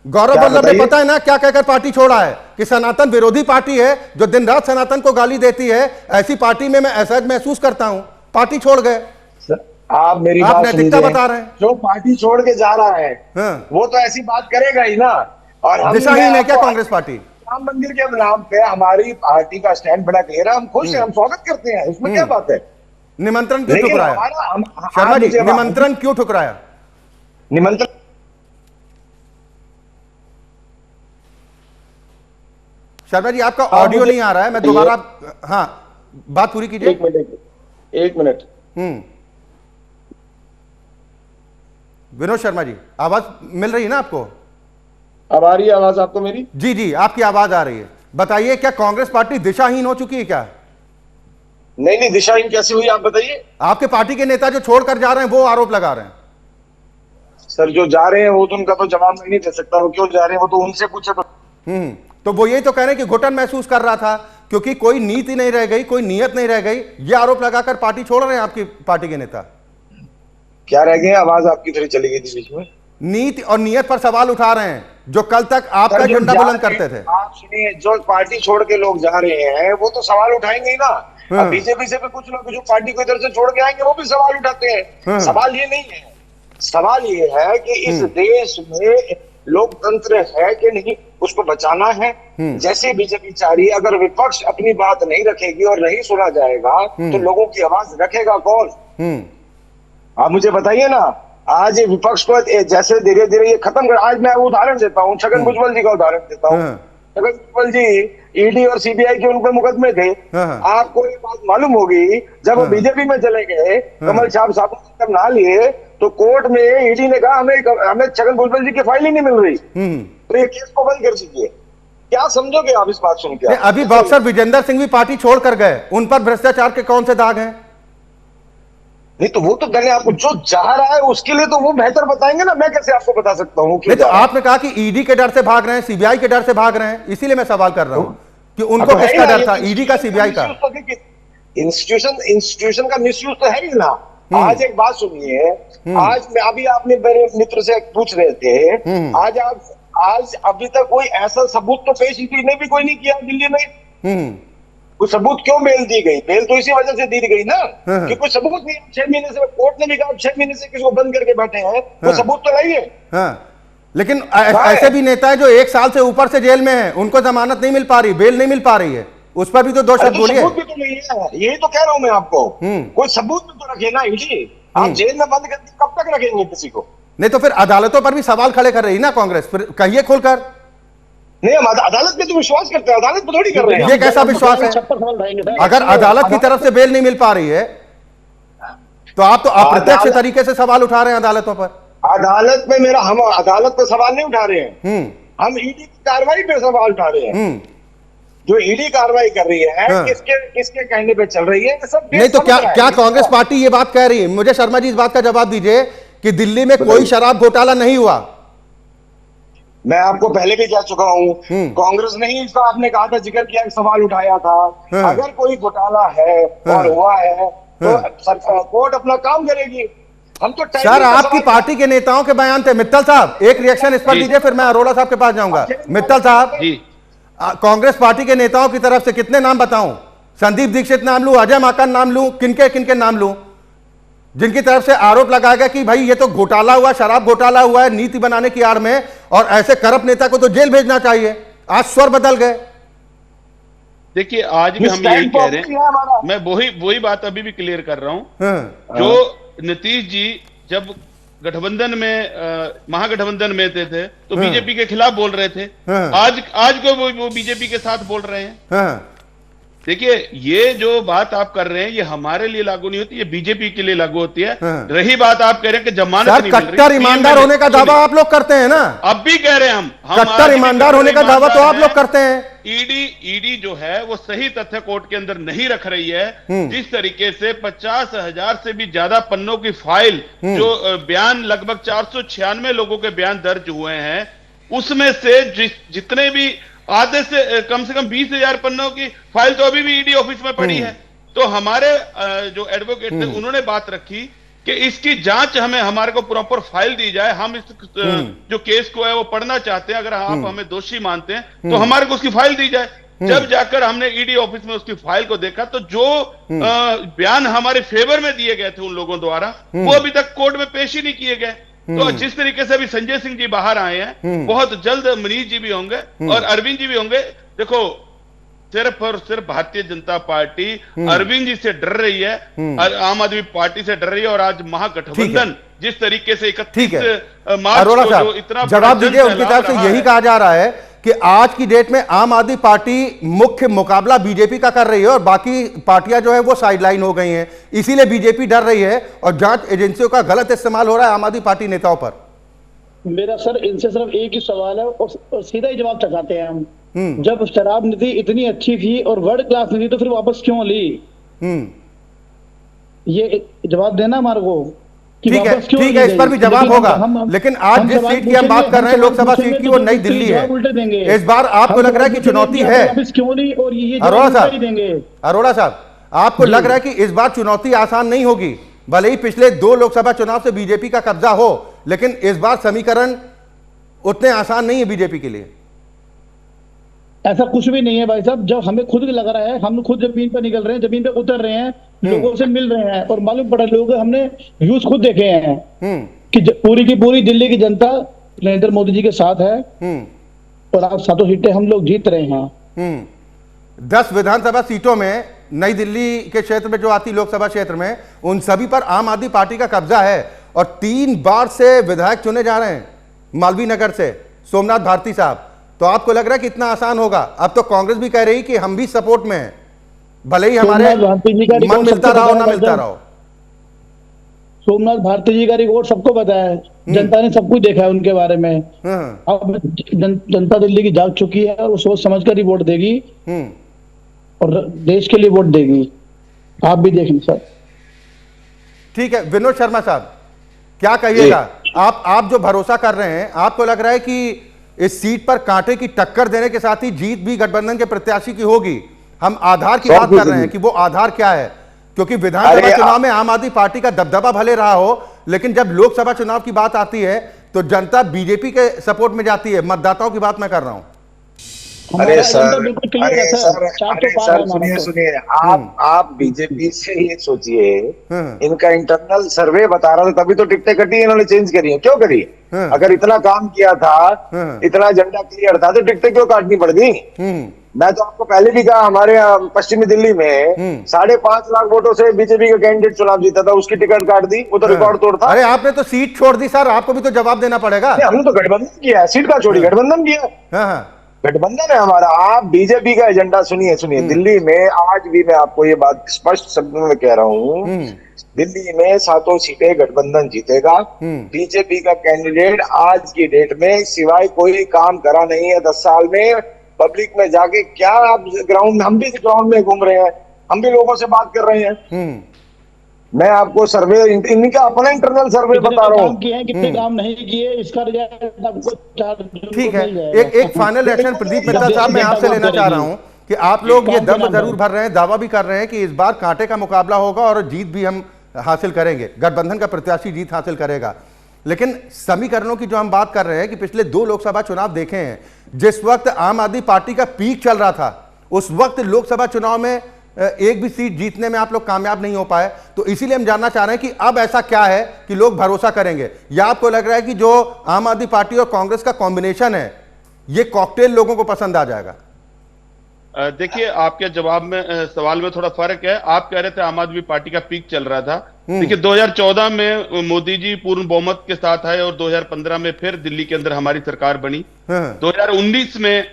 S1: गौरव
S2: क्या
S1: वल्लभ ने
S2: बताइए?
S1: पता है ना क्या कहकर पार्टी छोड़ा है कि सनातन विरोधी पार्टी है जो दिन रात सनातन को गाली देती है, ऐसी पार्टी में मैं असहज महसूस करता हूं, पार्टी छोड़ गए।
S2: सर, आप मेरी
S1: आप
S2: बात
S1: नैतिकता
S2: सुनिए।
S1: बता रहे हैं।
S2: जो पार्टी छोड़ के जा रहा है
S1: हाँ।
S2: वो तो ऐसी बात करेगा ही ना। और हम
S1: दिशाहीन है क्या कांग्रेस पार्टी?
S2: राम मंदिर के नाम पे हमारी पार्टी का स्टैंड बड़ा क्लियर है, हम खुश हैं, हम स्वागत करते हैं, इसमें क्या बात है।
S1: निमंत्रण क्यों
S2: लेकिन
S1: ठुकराया?
S2: हमारा
S1: शर्मा जी, निमंत्रण क्यों ठुकराया?
S2: निमंत्रण
S1: शर्मा जी आपका ऑडियो नहीं आ रहा है, मैं दोबारा, हाँ बात पूरी कीजिए।
S2: एक मिनट।
S1: विनोद शर्मा जी, आवाज मिल रही है ना आपको?
S2: अब आ रही है आवाज आपको मेरी?
S1: जी जी, आपकी आवाज आ रही है। बताइए, क्या कांग्रेस पार्टी दिशाहीन हो चुकी है क्या?
S2: नहीं नहीं, दिशाहीन कैसी हुई आप बताइए।
S1: आपके पार्टी के नेता जो छोड़कर जा रहे हैं वो आरोप लगा रहे हैं।
S2: सर जो जा रहे हैं वो तो उनका तो जवाब मैं नहीं दे सकता, वो क्यों जा रहे हैं वो तो उनसे पूछे।
S1: तो वो यही तो कह रहे हैं कि घुटन महसूस कर रहा था क्योंकि कोई नीति नहीं रह गई, कोई नियत नहीं रह गई, ये आरोप लगाकर पार्टी छोड़ रहे हैं आपकी पार्टी के नेता।
S2: क्या रह गए? आवाज आपकी थोड़ी चली गई थी बीच में।
S1: नीति और नियत पर सवाल उठा रहे हैं जो कल तक आपका झंडा बुलंद करते थे।
S2: आप सुनिए, जो पार्टी छोड़ के लोग जा रहे हैं वो तो सवाल उठाएंगे ही ना। अब बीजेपी से कुछ लोग जो पार्टी को इधर से छोड़ के आएंगे वो भी सवाल उठाते हैं। सवाल ये नहीं है, सवाल ये है कि इस देश में लोकतंत्र है कि नहीं, उसको बचाना है। जैसे बीजेपी चाह रही है, अगर विपक्ष अपनी बात नहीं रखेगी और नहीं सुना जाएगा तो लोगों की आवाज रखेगा कौन? आप मुझे बताइए ना। आज ये विपक्ष को जैसे धीरे धीरे ये खत्म कर, आज मैं उदाहरण देता हूँ, छगन भुजबल जी का उदाहरण देता हूँ। छगन भुजबल जी ईडी और सीबीआई के उनके मुकदमे थे। आपको ये बात मालूम होगी, जब वो बीजेपी में चले गए, कमल साहब जब ना लिए तो कोर्ट में ईडी ने कहा हमें छगन भुजबल जी की फाइल ही नहीं मिल रही, तो ये केस को बंद कर दीजिए। क्या समझोगे आप इस बात सुन के?
S1: अभी बॉक्सर विजेंदर सिंह भी पार्टी छोड़कर गए, उन पर भ्रष्टाचार के कौन से दाग हैं?
S2: नहीं तो वो तो पहले आपको जो चाह रहा है उसके लिए तो वो बेहतर बताएंगे ना, मैं कैसे आपको बता सकता हूँ?
S1: नहीं तो आपने कहा कि ईडी के डर से भाग रहे हैं, सीबीआई के डर से भाग रहे हैं, इसीलिए मैं सवाल कर रहा हूं कि उनको किसका डर था, ईडी का, सीबीआई का?
S2: इंस्टीट्यूशन का मिसयूज तो है ही ना। आज एक बात सुनिए, आज मैं अभी आपने मेरे मित्र से पूछ रहे थे, आज अभी तक कोई ऐसा सबूत तो पेश ने भी कोई नहीं किया दिल्ली में। कोई सबूत क्यों बेल दी गई? बेल तो इसी वजह से दी गई ना कि कोई सबूत नहीं। 6 महीने से कोर्ट ने भी कहा 6 महीने से किसी को बंद करके बैठे हैं, वो सबूत तो नहीं है।
S1: लेकिन ऐसे भी नेता है जो 1 साल से ऊपर से जेल में है, उनको जमानत नहीं मिल पा रही, बेल नहीं मिल पा रही है, उस पर भी तो 2 शब्द बोलिए।
S2: सबूत भी तो नहीं है, यही तो कह रहा हूं मैं आपको। कोई सबूत भी तो रखे ना ईडी। आप जेल में बंद करके कब तक रखेंगे किसी को? नहीं
S1: तो फिर अदालतों पर भी सवाल खड़े कर रही है ना कांग्रेस, फिर कहिए खोलकर।
S2: नहीं, हम अदालत में तो विश्वास करते हैं, अदालत में थोड़ी कर रहे हैं।
S1: ये कैसा विश्वास है? अगर अदालत की तरफ से बेल नहीं मिल पा रही है तो आप तो अप्रत्यक्ष तरीके से सवाल उठा रहे हैं अदालतों पर।
S2: अदालत में हम अदालत पर सवाल नहीं उठा रहे हैं, हम ईडी की कार्रवाई पे सवाल उठा रहे हैं। जो ईडी कार्रवाई कर रही है किसके कहने पे चल रही है, सब
S1: नहीं तो क्या कांग्रेस पार्टी ये बात कह रही है? मुझे शर्मा जी इस बात का जवाब दीजिए कि दिल्ली में कोई शराब घोटाला नहीं हुआ।
S2: मैं आपको पहले भी कह चुका हूं, कांग्रेस ने ही इसका आपने कहा था, जिक्र किया, सवाल उठाया था। अगर कोई घोटाला है और हुआ है तो कोर्ट अपना काम करेगी। हम तो
S1: सर आपकी पार्टी के नेताओं के बयान थे। मित्तल साहब एक रिएक्शन इस पर दीजिए, फिर मैं अरोड़ा साहब के पास जाऊंगा। मित्तल साहब, कांग्रेस पार्टी के नेताओं की तरफ से कितने नाम बताऊं? संदीप दीक्षित नाम लूं, अजय माकन नाम लूं, किनके नाम लूं जिनकी तरफ से आरोप लगाया गया कि भाई ये तो घोटाला हुआ, शराब घोटाला हुआ है नीति बनाने की आड़ में, और ऐसे करप्ट नेता को तो जेल भेजना चाहिए। आज स्वर बदल गए।
S4: देखिए आज भी हम यही कह रहे हैं, मैं वही बात अभी भी क्लियर कर रहा हूं। जो नीतीश जी जब गठबंधन में महागठबंधन में थे तो बीजेपी के खिलाफ बोल रहे थे, आज को वो बीजेपी के साथ बोल रहे हैं। देखिए ये जो बात आप कर रहे हैं ये हमारे लिए लागू नहीं होती, ये बीजेपी के लिए लागू होती है। रही बात आप कह रहे हैं कि जमानत नहीं मिल रही,
S1: कट्टर ईमानदार होने का दावा आप लोग करते हैं ना।
S4: अब भी कह रहे हैं हम
S1: कट्टर ईमानदार होने का दावा तो आप लोग करते हैं।
S4: ईडी जो है वो सही तथ्य कोर्ट के अंदर नहीं रख रही है। जिस तरीके से 50,000 से भी ज्यादा पन्नों की फाइल, जो बयान लगभग 496 लोगों के बयान दर्ज हुए हैं, उसमें से जितने भी आधे से कम 20,000 पन्नों की फाइल तो अभी भी ईडी ऑफिस में पड़ी है। तो हमारे जो एडवोकेट थे उन्होंने बात रखी कि इसकी जांच हमें हमारे को प्रॉपर फाइल दी जाए। हम इस जो केस को है वो पढ़ना चाहते हैं। अगर आप हमें दोषी मानते हैं तो हमारे को उसकी फाइल दी जाए। जब जाकर हमने ईडी ऑफिस में उसकी फाइल को देखा तो जो बयान हमारे फेवर में दिए गए थे उन लोगों द्वारा, वो अभी तक कोर्ट में पेश ही नहीं किए गए। तो जिस तरीके से अभी संजय सिंह जी बाहर आए हैं, बहुत जल्द मनीष जी भी होंगे और अरविंद जी भी होंगे। देखो, सिर्फ और सिर्फ भारतीय जनता पार्टी अरविंद जी से डर रही है, आम आदमी पार्टी से डर रही है। और आज महागठबंधन जिस तरीके से 31 मार्च को जो इतना
S1: जवाब दीजिए, उनकी तरफ से यही कहा जा रहा है कि आज की डेट में आम आदमी पार्टी मुख्य मुकाबला बीजेपी का कर रही है और बाकी पार्टियां जो है वो साइडलाइन हो गई हैं, इसीलिए बीजेपी डर रही है और जांच एजेंसियों का गलत इस्तेमाल हो रहा है आम आदमी पार्टी नेताओं पर।
S3: मेरा सर इनसे सिर्फ एक ही सवाल है और सीधा ही जवाब चाहते हैं हम। जब शराब नीति इतनी अच्छी थी और वर्ल्ड क्लास नीति तो फिर वापस क्यों ली? ये जवाब देना हमारे को।
S1: ठीक है, इस पर भी जवाब होगा। लेकिन आज जिस सीट की हम बात कर रहे हैं, लोकसभा सीट की, वो नई दिल्ली है। इस बार आपको लग रहा है कि चुनौती है? अरोड़ा साहब, आपको लग रहा है कि इस बार चुनौती आसान नहीं होगी? भले ही पिछले 2 लोकसभा चुनाव से बीजेपी का कब्जा हो, लेकिन इस बार समीकरण उतने आसान नहीं है बीजेपी के लिए।
S3: ऐसा कुछ भी नहीं है भाई साहब। जब हमें खुद लग रहा है, हम खुद जमीन पर निकल रहे हैं, जमीन पे उतर रहे हैं, लोगों से मिल रहे हैं और मालूम पड़ा, लोग हमने व्यूज खुद देखे हैं कि पूरी की पूरी दिल्ली की जनता नरेंद्र मोदी जी के साथ है और आप 7 सीटें हम लोग जीत रहे हैं।
S1: 10 विधानसभा सीटों में नई दिल्ली के क्षेत्र में जो आती लोकसभा क्षेत्र में, उन सभी पर आम आदमी पार्टी का कब्जा है और 3 बार से विधायक चुने जा रहे हैं मालवीय नगर से, सोमनाथ भारती साहब। तो आपको लग रहा है कि इतना आसान होगा? अब तो कांग्रेस भी कह रही कि हम भी सपोर्ट में हैं, भले ही हमारे मन मिलता रहा हो ना मिलता रहा हो।
S3: सोमनाथ भारती जी का रिकॉर्ड सबको पता है, जनता ने सब कुछ देखा है उनके बारे में। अब जनता दिल्ली की जाग चुकी है और वो सोच समझकर ही वोट देगी और देश के लिए वोट देगी। आप भी देखें सर।
S1: ठीक है, विनोद शर्मा साहब, क्या कहिएगा? आप जो भरोसा कर रहे हैं, आपको लग रहा है कि इस सीट पर कांटे की टक्कर देने के साथ ही जीत भी गठबंधन के प्रत्याशी की होगी? हम आधार की बात कर रहे हैं कि वो आधार क्या है, क्योंकि विधानसभा चुनाव में आम आदमी पार्टी का दबदबा भले रहा हो, लेकिन जब लोकसभा चुनाव की बात आती है तो जनता बीजेपी के सपोर्ट में जाती है। मतदाताओं की बात मैं कर रहा हूं।
S2: अरे सर सुनिए, आप बीजेपी से ये सोचिए, इनका इंटरनल सर्वे बता रहा था, तभी तो टिकटें कटी, इन्होंने चेंज करी है। क्यों करी? अगर इतना काम किया था, इतना एजेंडा क्लियर था, तो टिकटें क्यों काटनी पड़ गई? मैं तो आपको पहले भी कहा, हमारे पश्चिमी दिल्ली में 5.5 लाख वोटों से बीजेपी का कैंडिडेट चुनाव जीता था, उसकी टिकट काट दी, वो तो रिकॉर्ड तोड़ था।
S1: अरे आपने तो सीट छोड़ दी सर, आपको भी तो जवाब देना पड़ेगा।
S2: हमने तो गठबंधन किया, सीट का छोड़ी, गठबंधन किया। गठबंधन है हमारा। आप बीजेपी का एजेंडा सुनिए। दिल्ली में आज भी मैं आपको ये बात स्पष्ट शब्दों में कह रहा हूँ, दिल्ली में 7 सीटें गठबंधन जीतेगा। बीजेपी का कैंडिडेट आज की डेट में सिवाय कोई काम करा नहीं है 10 साल में, पब्लिक में जाके क्या आप ग्राउंड, हम भी ग्राउंड में घूम रहे हैं, हम भी लोगों से बात कर रहे हैं। मैं आपको सर्वे, इनका अपना इंटरनल सर्वे बता रहा हूँ,
S3: कितने काम नहीं किए, इसका रिजल्ट आपको
S1: ठीक है। एक फाइनल रिएक्शन प्रदीप मित्तल साहब मैं आपसे लेना चाह रहा हूं कि आप लोग ये दम जरूर भर रहे हैं, दावा भी कर रहे हैं कि इस बार कांटे का मुकाबला होगा और जीत भी हम हासिल करेंगे, गठबंधन का प्रत्याशी जीत हासिल करेगा। लेकिन समीकरणों की जो हम बात कर रहे हैं कि पिछले 2 लोकसभा चुनाव देखे हैं, जिस वक्त आम आदमी पार्टी का पीक चल रहा था, उस वक्त लोकसभा चुनाव में एक भी सीट जीतने में आप लोग कामयाब नहीं हो पाए। तो इसीलिए हम जानना चाह रहे हैं कि अब ऐसा क्या है कि लोग भरोसा करेंगे, या आपको लग रहा है कि जो आम आदमी पार्टी और कांग्रेस का कॉम्बिनेशन है, ये कॉकटेल लोगों को पसंद आ जाएगा?
S4: देखिए, आपके जवाब में सवाल में थोड़ा फर्क है। आप कह रहे थे आम आदमी पार्टी का पीक चल रहा था। देखिए, 2014 में मोदी जी पूर्ण बहुमत के साथ आए और 2015 में फिर दिल्ली के अंदर हमारी सरकार बनी। 2019 में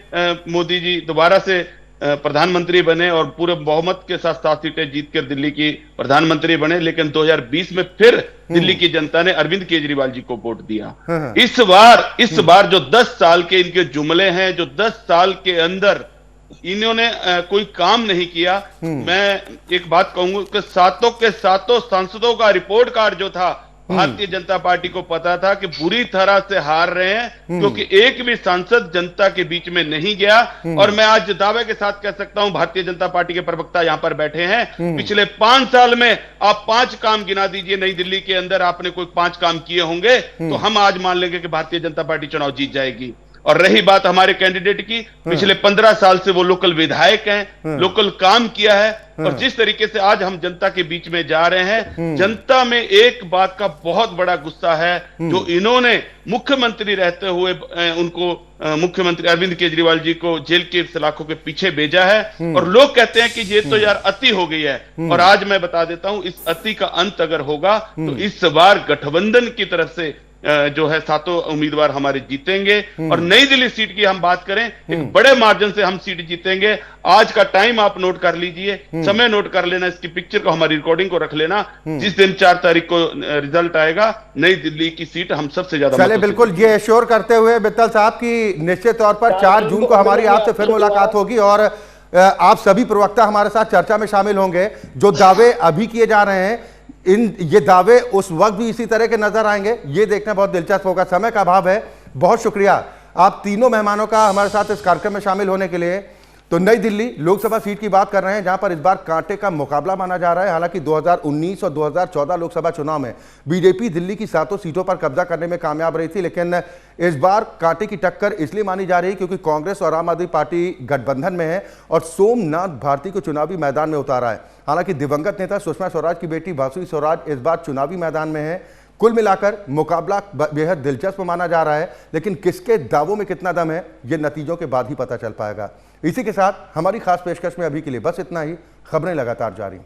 S4: मोदी जी दोबारा से प्रधानमंत्री बने और पूरे बहुमत के साथ 7 सीटें जीतकर दिल्ली की प्रधानमंत्री बने। लेकिन 2020 में फिर दिल्ली की जनता ने अरविंद केजरीवाल जी को वोट दिया। इस बार जो 10 साल के इनके जुमले हैं, जो 10 साल के अंदर इन्होंने कोई काम नहीं किया। मैं एक बात कहूंगा कि 7 के 7 सांसदों का रिपोर्ट कार्ड जो था भारतीय जनता पार्टी को पता था कि बुरी तरह से हार रहे हैं, क्योंकि एक भी सांसद जनता के बीच में नहीं गया। और मैं आज दावे के साथ कह सकता हूं, भारतीय जनता पार्टी के प्रवक्ता यहां पर बैठे हैं, पिछले 5 साल में आप 5 काम गिना दीजिए नई दिल्ली के अंदर आपने कोई 5 काम किए होंगे, तो हम आज मान लेंगे कि भारतीय जनता पार्टी चुनाव जीत जाएगी। और रही बात हमारे कैंडिडेट की, पिछले 15 साल से वो लोकल विधायक हैं, लोकल काम किया है, और जिस तरीके से आज हम जनता के बीच में जा रहे हैं, जनता में एक बात का बहुत बड़ा गुस्सा है, जो इन्होंने मुख्यमंत्री रहते हुए उनको मुख्यमंत्री अरविंद केजरीवाल जी को जेल की सलाखों के पीछे भेजा है, और लोग कहते हैं कि ये तो यार अति हो गई है। और आज मैं बता देता हूं, इस अति का अंत अगर होगा तो इस बार गठबंधन की तरफ से जो है 7 उम्मीदवार हमारे जीतेंगे। और नई दिल्ली सीट की हम बात करें, एक बड़े मार्जिन से हम सीट जीतेंगे। आज का टाइम आप नोट कर लीजिए, समय नोट कर लेना, इसकी पिक्चर को, हमारी रिकॉर्डिंग को रख लेना। जिस दिन 4 तारीख को रिजल्ट आएगा, नई दिल्ली की सीट हम सबसे ज्यादा।
S1: चले, बिल्कुल ये एश्योर करते हुए मित्तल साहब की निश्चित तौर पर 4 जून को हमारी आपसे फिर मुलाकात होगी और आप सभी प्रवक्ता हमारे साथ चर्चा में शामिल होंगे। जो दावे अभी किए जा रहे हैं, ये दावे उस वक्त भी इसी तरह के नजर आएंगे, ये देखना बहुत दिलचस्प होगा। समय का अभाव है, बहुत शुक्रिया आप तीनों मेहमानों का हमारे साथ इस कार्यक्रम में शामिल होने के लिए। तो नई दिल्ली लोकसभा सीट की बात कर रहे हैं, जहां पर इस बार कांटे का मुकाबला माना जा रहा है। हालांकि 2019 और 2014 लोकसभा चुनाव में बीजेपी दिल्ली की 7 सीटों पर कब्जा करने में कामयाब रही थी, लेकिन इस बार कांटे की टक्कर इसलिए मानी जा रही है क्योंकि कांग्रेस और आम आदमी पार्टी गठबंधन में है और सोमनाथ भारती को चुनावी मैदान में उतारा है। हालांकि दिवंगत नेता सुषमा स्वराज की बेटी बासुरी स्वराज इस बार चुनावी मैदान में है। कुल मिलाकर मुकाबला बेहद दिलचस्प माना जा रहा है, लेकिन किसके दावों में कितना दम है, यह नतीजों के बाद ही पता चल पाएगा। इसी के साथ हमारी खास पेशकश में अभी के लिए बस इतना ही। खबरें लगातार जारी।